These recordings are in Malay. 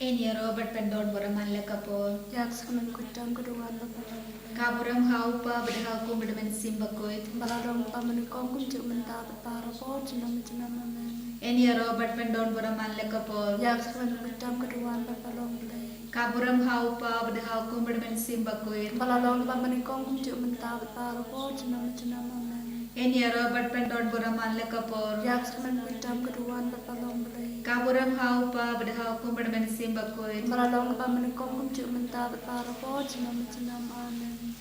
Enya Robert Pendon Boraman Lakapol. Yaksaman kutam keduan bapalang. Kaburam Haupa Bedhakum Bedaman Simbakoit. Baladong pamanikong kunjuk mentah para po jenam amen. Enya Robert Pendon Boraman Lakapol. Yaksaman kutam keduan bapalong belay. Kaburam Haupa Bedhakum Bedaman Simbakoit. Baladong pamanikong kunjuk mentah para po jenam amen. Enya Robert Pendon Boraman Lakapol. Yaksaman kutam keduan bapalong belay. Kaburam Haupa Bedhakum Bedaman Simbakoit. Baladong pamanikong kunjuk mentah para po jenam amen.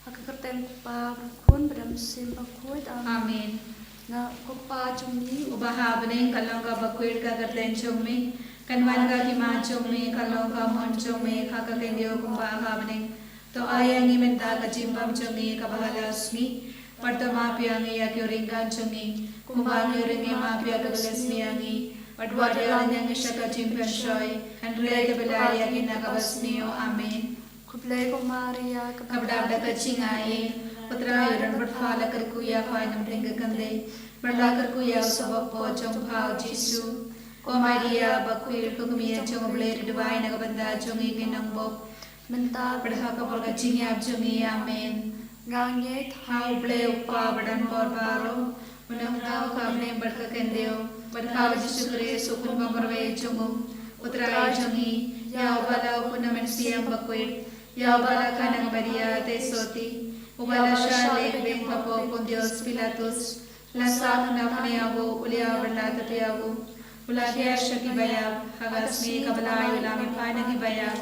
Hakakerten kupa berkun bedam simbakoit Amin. Na kupa cumi Ubahabane Kalonga Bakoit Kagarten Chumi. Kanwanga Kima Chumi Kalonga Mon Chumi Kakakendio Kumba Habane. To Ayangi Menta Kajimbam Chumi Kabahalasmi. Partama Piangi Yakuringan Chumi. Kumbangi Ringi Mapia Kabalesmiangi. Padwadya Yang Shaka Chimpan Shoy. And Rega Belaria Kinakabasnio. Amen. Kublai ko Maria Kabda Kachingai. Putra Yuran Berfala Kerkuya Fainam Ringa Kande. Berla Kerkuya Sabapo Chongpao Jisu. Ko Maria Bakuir Kukumia Chongle Divine Agabanda Chongi Kinambo. Menta Berhaka Borga Chingab Chongi. Amen. Gangye How bleu pa badan borbaro. Unang tao kami berkakendeo. Berkala Jisu Kristo kun pamarwe chongo. Putra Chongi. Yao bala upunaman siyang bakuir. Yao bala kanang Maria tesoti. Ubala siya lebeng papo con Dios Pilatus. Lasang na paniyago ulia berla tapiyago. Ula kaya siya kibayag. Hagas mi kabalay ulami pa na kibayag.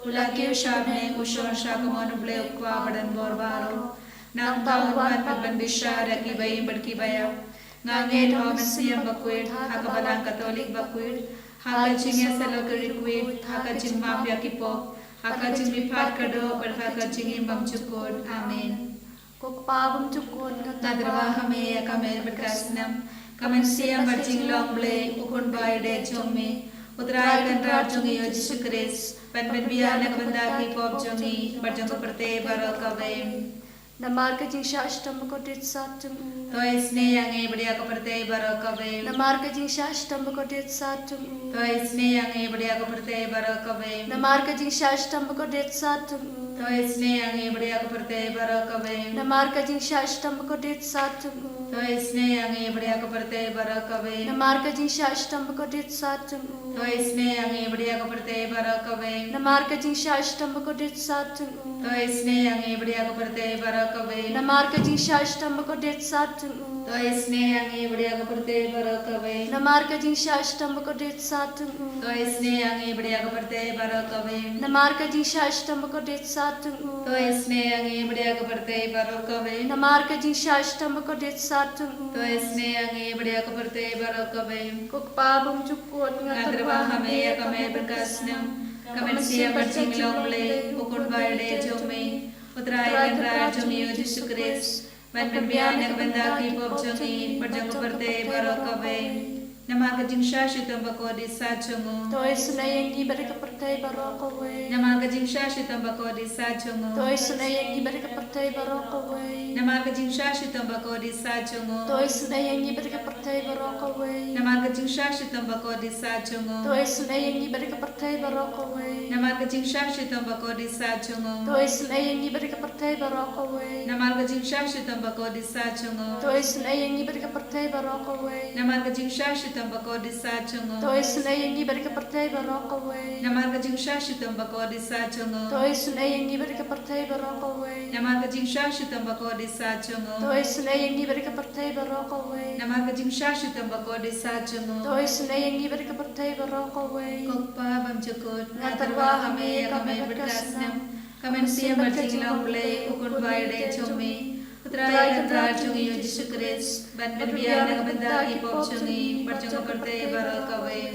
Ula kaya siya me usyon siya kumono bleu kwa badan borbaro. Nang tahuan pagbandisya rakibay berkibayag. Ngangit homan siyang bakuir. Hakabalang katolik bakuir. Hakachingya sa logarikuit. Hakaching mapya kipo. Hakaching mipat kado. Berhakaching imbang cukod. Amen. Kukpabang cukod Nadrawa kami ya kami berkasnam. Kamen siyang berjing long blay. Ukun bay de chongme. Utray kantar chongi o Jisu Kris. Panpan biya nakabandaki pop chongi. Berjong kaperte baro kawem. Namar ka jing shashtam ko dit satung. To isne yang badiya kaperte baro kawem. Namar ka jing shashtam ko dit satung. To isne yang badiya kaperte baro kawem. Namar ka jing shashtam ko dit satung. To isne yang badiya kaperte baro kawem. Namar ka jing shashtam ko dit satung. To isne yang badiya kaperte baro kawem. Namar ka jing shashtam ko dit satung. To isne yang badiya kaperte baro kawem. Namar ka jing shashtam ko dit satung. To isne yang badiya kaperte baro kawem. Namar ka jing shashtam ko dit satung. To isne yang badiya kaperte baro kawem. Namar ka jing shashtam ko dit satung. To isne yang badiya kaperte baro kawem. Namar ka jing shashtam ko dit satung. To isne yang badiya kaperte baro kawem. Namar ka jing shashtam ko dit satung. To isne yang badiya kaperte baro kawem. Kukpabang cukod Nadrawa kami ya kami berkasnam. Kami siya berjing long le. Ukun bay de chongme. Utray kantar chongi o Jisu Kris. Panpan biya nakabandaki pop chongi. Berjong kaperte baro kawem. Namaga jing shashitam bakodi sa chongo. Toy sunayang ibarik pertai barokawe. Namaga jing shashitam bakodi sa chongo. Toy sunayang ibarik pertai barokawe. Namaga jing shashitam bakodi sa chongo. Toy sunayang ibarik pertai barokawe. Namaga jing shashitam bakodi sa chongo. Toy sunayang ibarik pertai barokawe. Namaga jing shashitam bakodi sa chongo. Toy sunayang ibarik pertai barokawe. Namaga jing shashitam bakodi sa chongo. Toy sunayang ibarik pertai barokawe. Namaga jing shashitam bakodi sa chongo. Toy sunayang ibarik pertai barokawe. Namaga jing shashitam bakodi sa chongo. Toy sunayang ibarik pertai barokawe. Namaga jing shashitam bakodi sa chongo. Toy sunayang ibarik pertai barokawe. Namaga jing shashitam bakodi sa chongo. Toy sunayang ibarik pertai barokawe. Kokpa bamjukut natarwa kami kami berkasnam. Kami siya berjing long le ukun bay de chongme. Utray kantar chongi o Jisu Kris. Panpan biya nakabandaki pop chongi. Berjong kaperte baro kawem.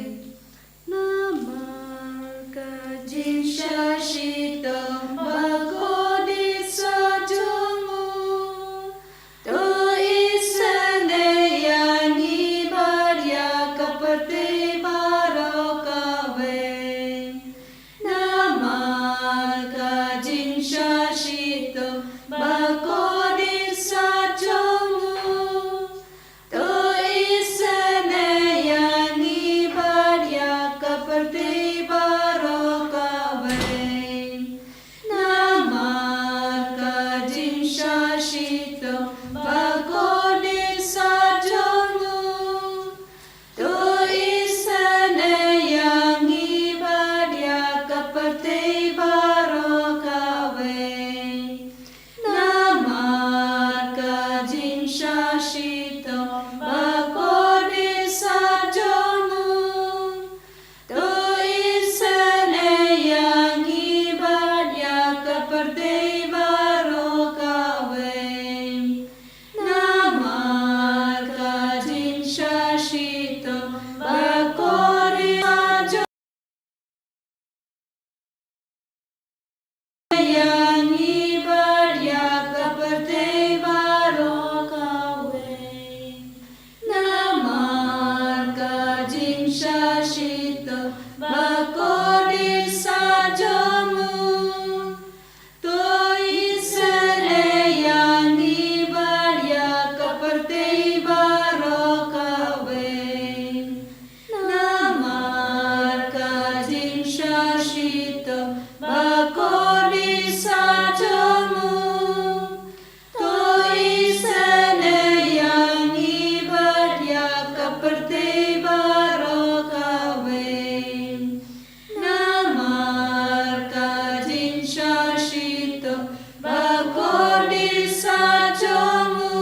Namar ka jing Shashitam bakodi sa chongo. To isane yang ibarya kaperte baro kawem. Namar ka jing Shashitam bakodi sa chongo. To isane yang ibarya kaperte baro shashito bakode sajomu tu isane yang ibadah keperti barokawe namar kajin shashito bakode sajomu yang ibadah keperti barokawe namar kajin shashito bakode sajomu tu isane yang ibadah keperti barokawe namar kajin shashito bakode sajomu tu isane yang ibadah keperti barokawe namar kajin shashito bakode sajomu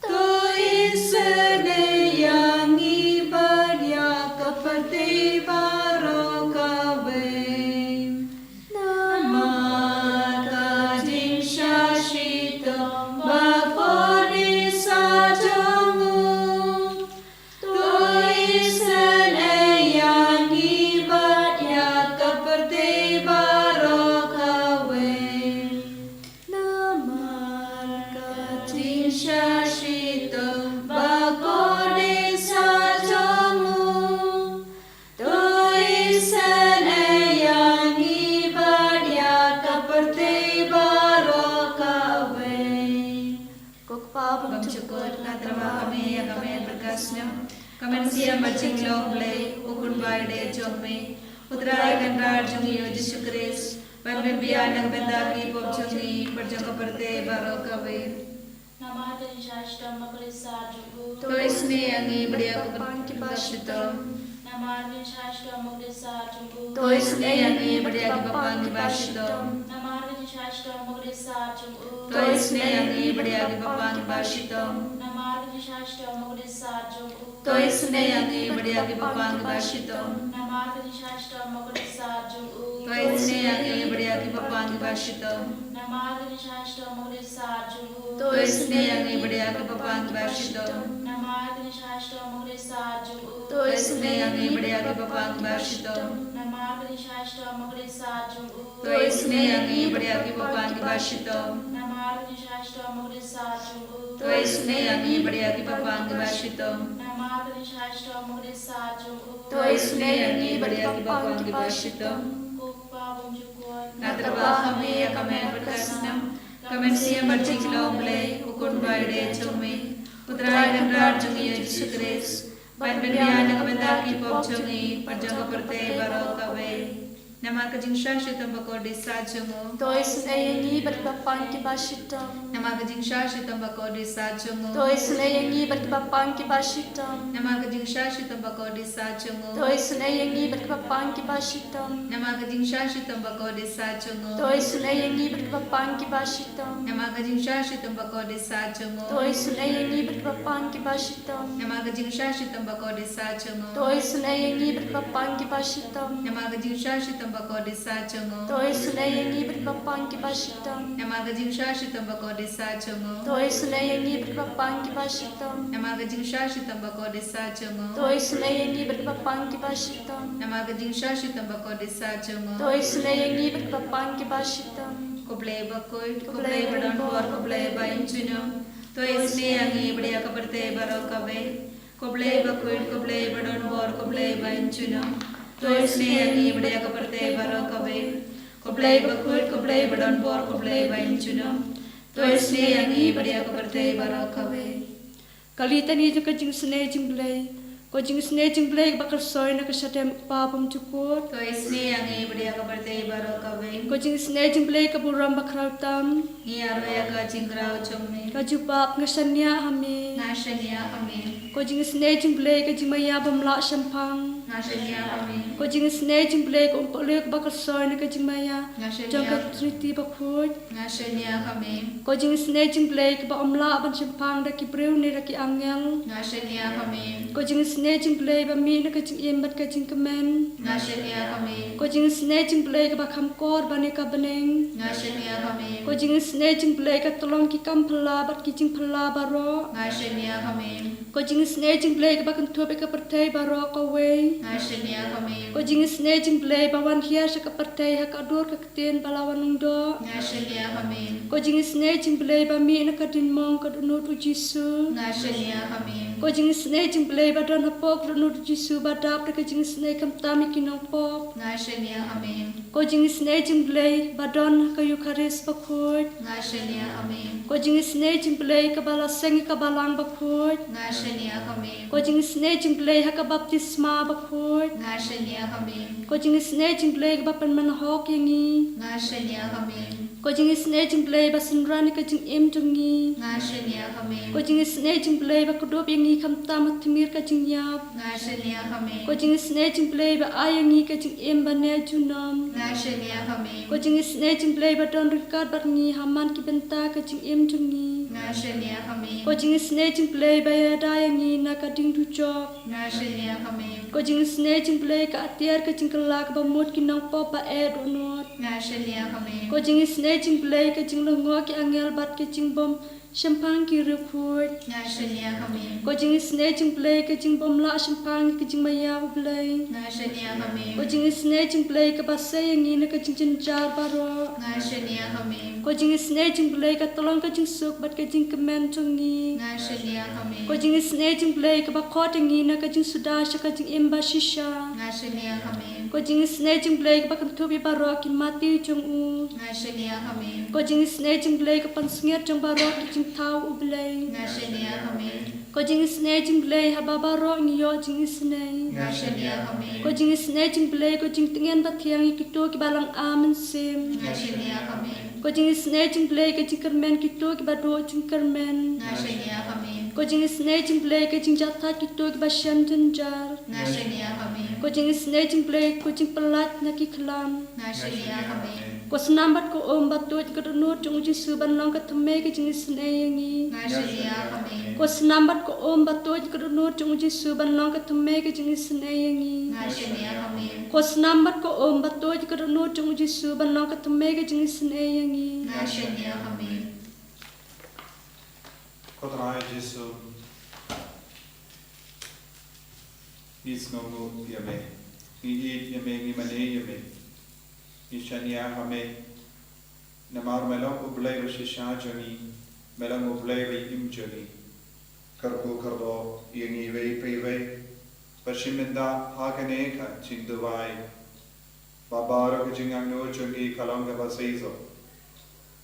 tu isane yang ibadah keperti barokawe namar kajin shashito bakode sajomu tu isane yang ibadah keperti barokawe namar kajin shashito bakode sajomu tu isane yang ibadah keperti barokawe. Bang syukur katerima kami yang kami berkasnya kami siam bacing loble ukun baide jome utraai gandar jungi Yesus Kristus Pembimbingan yang bendaki pop jungi berjaga berte barokawe nama dan syashta makrisa jugu to isne yangi beriya kepanki basito nama dan syashta makrisa jugu to isne yangi beriya kepanki basito nama dan syashta makrisa jugu to isne yangi beriya kepanki basito nama dan syashta makrisa jugu to isne yangi beriya kepanki basito nama dan syashta makrisa jugu to isne yangi beriya kepanki basito nama dan syashta makrisa jugu to isne yangi beriya kepanki basito nama dan syashta makrisa jugu to isne yangi beriya kepanki basito nama dan syashta makrisa jugu to isne yangi beriya kepanki basito nama dan syashta makrisa jugu to isne yangi beriya kepanki basito nama dan syashta makrisa jugu to isne yangi beriya kepanki basito Kupa bumjukuan Natraba kami ya kami berkasnam kami siam bercing loble ukun baide jome utraai gandar jungi Yesus Kristus Pembimbingan yang bendaki pop jungi berjaga berte barokawe nama kajing shashito bakode sajomu tu isane yang ibadah kepanki basito nama kajing shashito bakode sajomu tu isane yang ibadah kepanki basito nama kajing shashito bakode sajomu tu isane yang ibadah kepanki basito nama kajing shashito bakode sajomu tu isane yang ibadah kepanki basito nama kajing shashito bakode sajomu tu isane yang ibadah kepanki basito nama kajing shashito bakode sajomu tu isane yang ibadah kepanki basito nama kajing shashito bakode sajomu tu isane yang ibadah kepanki basito nama kajing shashito bakode sajomu tu isane yang ibadah kepanki basito nama kajing shashito bakode sajomu tu isane yang ibadah kepanki basito nama kajing shashito bakode sajomu tu isane yang ibadah kepanki basito koble bakoi koble badan bor koble bain chuno to isne yangi beriya keperti barokawe koble bakoi koble badan bor koble bain chuno to isne yangi beriya keperti barokawe koble bakoi koble badan bor koble bain chuno to isne yangi beriya keperti barokawe Kalita ni juga jing sene jing blay ko jing sene jing blay bakal soy na kasadem pa pam cukur to isne yangi beriya keperti barokawe ko jing sene jing blay ka buram bakrautam ni arwaya ka jingrau chome ka jubab ngasanya hame nashania amin ko jing sene jing blay ka jing maya bamla shampang Ngashenia kami. Ko jing snake jing play ko polek bakasoy na ka jing maya. Jang ka triti bakut. Ngashenia kami. Ko jing snake jing play ko ba amla ban simpang da ki breu ni da ki angel. Ngashenia kami. Ko jing snake jing play ba mi na ka jing imbat ka jing kemen. Ngashenia kami. Ko jing snake jing play ko ba kam kor ba ni ka beneng. Ngashenia kami. Ko jing snake jing play ka tolong ki kam phala bat ki jing phala baro. Ngashenia kami. Ko jing snake jing play ko ba kan tuape ka pertai baro ka wei. Ngashenia kami. Ko jing snake jing play ba wan hiya sa ka pertai ha ka dur ka kten balawan nung do. Ngashenia kami. Ko jing snake jing play ba mi na ka din mong ka dunut u Jisu. Ngashenia kami. Ko jing snake jing play ba don ha pok dunut u Jisu ba dap da ka jing snake kam tami kinong pok. Ngashenia kami. Ko jing snake jing play ba don ka Eucharis ba khut. Ngashenia kami. Ko jing snake jing play ka bala seng ka balang ba khut. Ngashenia kami. Ko jing snake jing play ha ka baptisma ba khut. Ngashenia kami. Ko jing snake jing play ka ba pan man hok yangi. Ngashenia kami. Ko jing snake jing play ba sinrani ka jing im jungi. Ngashenia kami. Ko jing snake jing play ba kudop yangi kam tamat timir ka jing yap. Ngashenia kami. Ko jing snake jing play ba ayangi ka jing im ba ne junam. Ngashenia kami. Ko jing snake jing play ba don rikat bat ngi haman ki benta ka jing im jungi. Ngashenia kami. Ko jing snake jing play ba ya da yangi na ka ding tu chok. Ngashenia kami. Ko jing snake jing play ka atiar ka jing kelak ba mut ki nang pop ba e do not. Ngashenia kami. Ko jing snake jing play ka jing longo ki angel bat ki jing bom champagne ki rekhut. Ngashenia kami. Ko jing snake jing play ka jing bom la champagne ki jing maya u play. Ngashenia kami. Ko jing snake jing play ka ba se yangi na ka jing jar baro. Ngashenia kami. Ko jing snake jing play ka tolong ka jing suk bat ka jing kemen chungi. Ngashenia kami. Ko jing snake jing play ka ba khot yangi na ka jing suda sha ka jing imba shisha. Ngashenia kami. Ko jing snake jing play ka ba kan thubi baro ki mati chung u. Ngashenia kami. Ko jing snake jing play ka pan snger chung baro ki jing thau u play. Ngashenia kami. Ko jing snake jing play ha ba baro ngi yo jing snake. Ngashenia kami. Ko jing snake jing play ko jing tingen ba thiang ki to ki balang amen sim. Ngashenia kami. Ko jing snake jing play ka jing kermen ki to ki ba do jing kermen. Ngashenia kami. Ko jing snake jing play ka jing jatha ki to ki ba shan jar. Ngashenia kami. Ko jing snake jing play ko jing pelat na ki khlam. Ngashenia kami. Ko snambat ko bat to ki do chung ji su ban long ka thame ki jing snake yangi. Ngashenia kami. Ko snambat ko bat to ki do chung ji su ban long ka thame ki jing snake yangi. Ngashenia kami. Ko snambat ko bat to ki do chung ji su ban long ka thame ki jing snake yangi. Ngashenia kami. Kodrai Jesu is no mu yame ni yame ni mane yame ni shania hame namar melong ublay risha jani melong ublay ri im jani karko kardo yangi ve prive pashiminda hakane ka chinduvai babaro ka jingang no chungi kalonga basaizo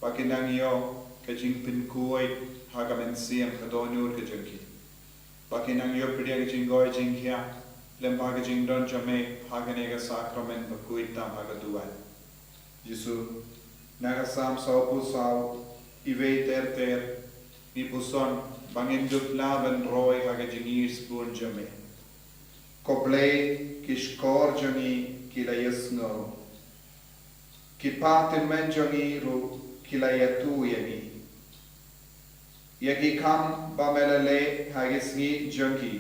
pakinang yo ka jing pin kuai hagamen siam kadonur ke jengki bakinang yo priya ke jingoi jingkya lemba ke jingdon jame hagane ga sakramen bakuita magadua Yesu naga sam saupu sau ive ter ni puson bangin dupla ben roy haga jingir spoon jame koplay kishkor jami kila yesno kipatin men jami ru kila yatu yani Yagi kam bamelale hagisni junki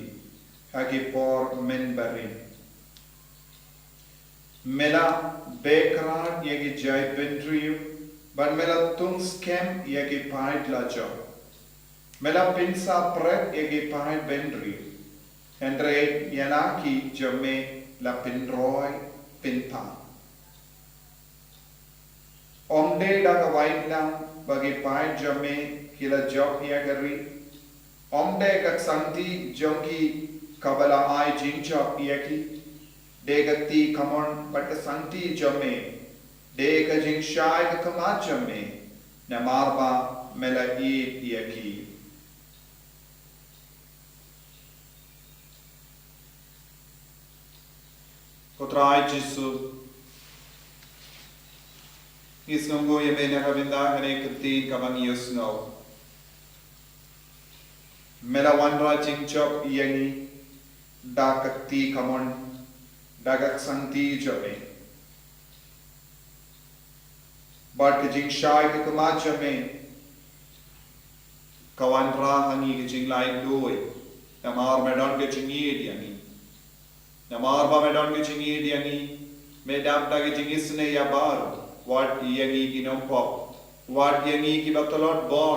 hagi por menbarin mela bekrar yagi jai bentriu ban mela tung scam yagi paid lajo mela pinsa pret yagi paid bendri andre yanaki jame la pinroy pinpa omde daga waitlang bagi paid jame kila job ya gari omde kat santi jonki kabala ai jing job yaki degati kamon but santi jome dega jing shai ka kama jome na marba mela e yaki Kotrai Jesu Isnongo yemena kavinda hane katin kamangi yosno Mela wanra jingchok yangi da kakti kamon dagak santi jame bar ke jing shai ke kama jame kawan ra hangi ke jing lai doi namar medon ke jing diani namar ba medon ke jing diani medam da ke jing isne ya bar what yangi ki nom pop what yangi ki batalot bor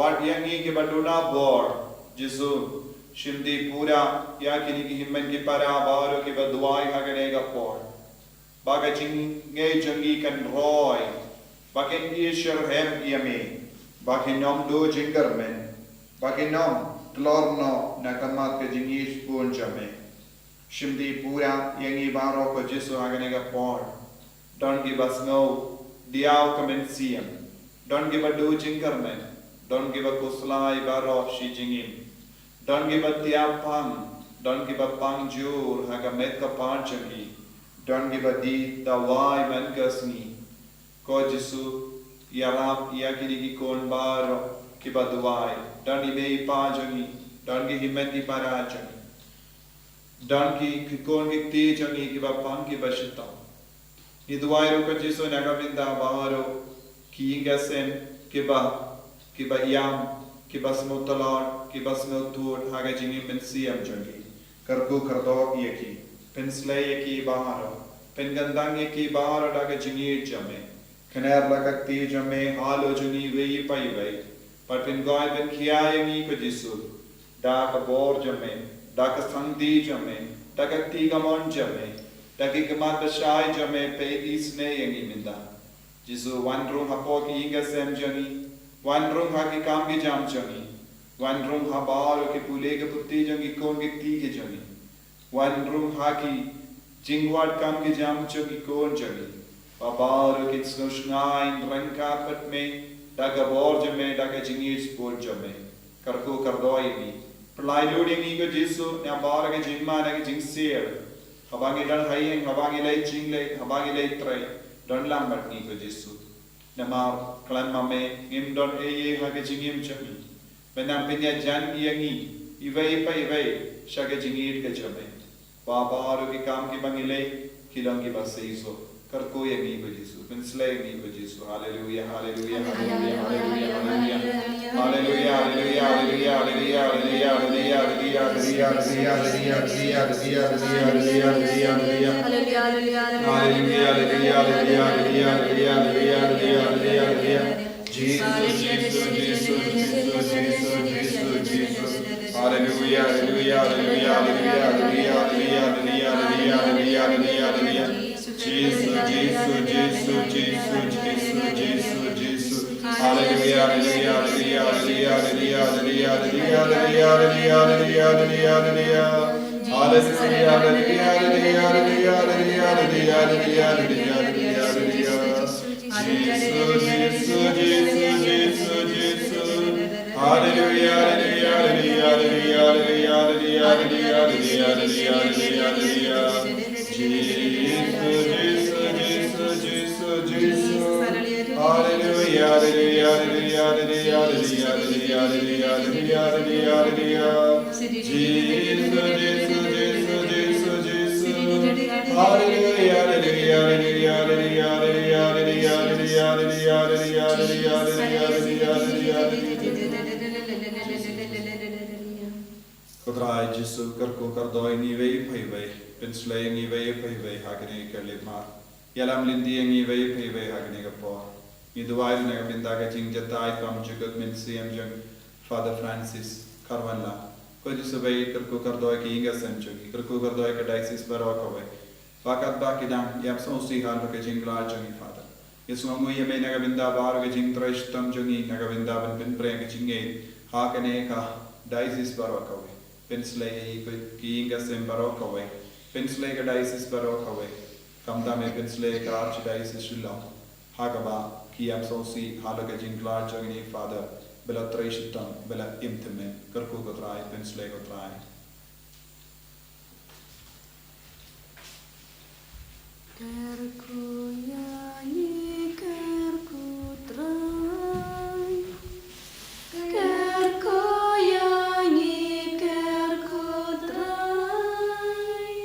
what yangi ki baduna bor jisu shimdi pura ya kini ki himmen ki para baro ki baduai hagane ga por baga jing nge jangi kan roy bagen ishar hem yame bagen nom do jingar men bagen nom tlorno nakamat ke jingish pun jame shimdi pura yangi baro ko jisu hagane ga por don't give us no diao commencium don't give a do jingar men don't give a kuslai baro shi jingim don't give a tiapang, don't give a pangjur, hagametka panchagi, don't give a di dawai mankasni, ko jisu, yarap yakini kon baro, kiba duai, don't give a panjagi, don't give him many parachagi, don't give kon gikti jagi, kiba panki bashita. Niduai ko jisu nagavinda baro, ki ingasem, kiba yam, kibas motalor, kibas motur, haga jingi pensiam jangi. Karku kardok yaki, penslay yaki baharo, pengandang yaki baharo daga jingi jame. Kaner lagakti jame, halo jungi vei pai vei. Patin goy ben kiayangi ko jisu. Daka bor jame, daka sangdi jame, daka tigamon jame, daka gamata shai jame pe isne yangi minda. Jisu one room hapoki inga sem jangi. One room haki kam ki jam jangi. One room ha baal ke pule ke putti jangi kon ke ti ke jangi. One room haki jingwat kam ki jam jangi kon jangi. Baal ke snoshnain rangkarpet me daga bor jame daga jingis bor jame. Karko kardoi ni. Perlai lodi ni ko jisu na baal ke jingma na ke jingser. Habangi dan hayeng habangi lay jingle habangi lay tray dan lambat ni ko jisu. Namar klan mame imdon eye hage jingim chami benam pinya jan yangi ivei pa ivei shage jingit ke chame baba aru ki kam ki bangile kilangi baseiso karko yangi ko jisu pensle yangi ko jisu hallelujah hallelujah hallelujah hallelujah hallelujah hallelujah hallelujah hallelujah Kodrai Jesu karko kardoi ni vei pai vei pensle ni vei pai vei hagene kerle mar yalam lindi ni vei pai vei hagene ka po ni duai na binda ka jing jatai kam jugat min siam jang Father Francis Karwanla ko Jesu vei karko kardoi ki inga sanchogi karko kardoi ka diocese baraka vei fakat ba kidam yam so si han ka jing la jangi Father Yesu amu yeme na binda bar ka jing trashtam jangi na binda ban bin pre ka jinge hakane ka diocese baraka vei Pensley ki inga sem baraka way Pensley ka diocese baraka way kamda me Pensley ka archdiocese shillong hagaba ki am so si halaga jinglar jagni Father bela treshtam bela imtme karko ko trai Pensley ko trai Karku yanyi karku trai karku yanyi karku trai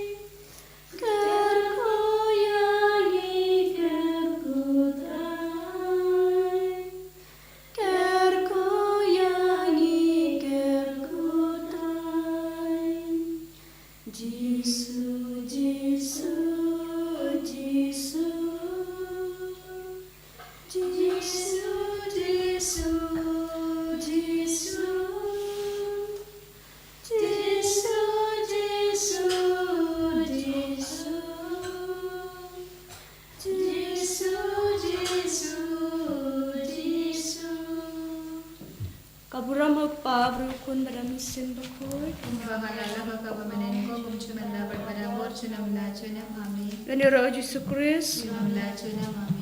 Madam Sin Bakoi. Bahalala ka kabamanin ko kung chumanda barbarabor chunam la chunam amin. Ganiro Jesus Christ. Chunam la chunam amin.